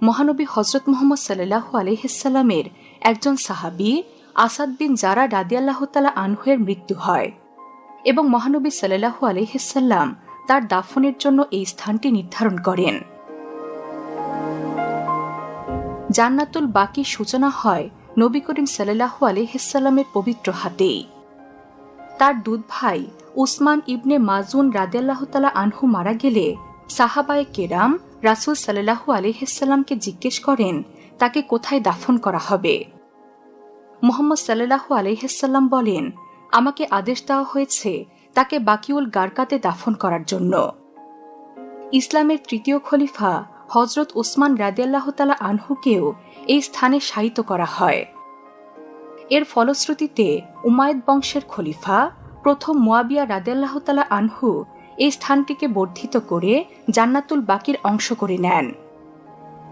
মহানবী হজরত মুহাম্মদ সাল্লাল্লাহু আলাইহি সাল্লামের একজন সাহাবী আসাদ বিন জারা রাদিয়াল্লাহু তাআলা আনহুর মৃত্যু হয় এবং মহানবী সাল্লাল্লাহু আলাইহি সাল্লাম তার দাফনের জন্য এই স্থানটি নির্ধারণ করেন। জান্নাতুল বাকির সূচনা হয় নবী করিম সাল্লাল্লাহু আলাইহি সাল্লামের পবিত্র হাতেই। তার দুধ ভাই উসমান ইবনে মাজুন রাদিয়াল্লাহু তাআলা আনহু মারা গেলে সাহাবায়ে কেরাম রাসূল সাল্লাল্লাহু আলাইহি সাল্লামকে জিজ্ঞেস করেন তাকে কোথায় দাফন করা হবে। মুহাম্মদ সাল্লাল্লাহু আলাইহি সাল্লাম বলেন, আমাকে আদেশ দেওয়া হয়েছে তাকে বাকিউল গারকাতে দাফন করার জন্য। ইসলামের তৃতীয় খলিফা হযরত উসমান রাদিয়াল্লাহু তাআলা আনহুকেও এই স্থানে শায়িত করা হয়। এর ফলশ্রুতিতে উমাইয়াদ বংশের খলিফা প্রথম মুয়াবিয়া রাদিয়াল্লাহু তাআলা আনহু এই স্থানটিকে বর্ধিত করে জান্নাতুল বাকির অংশ করে নেন।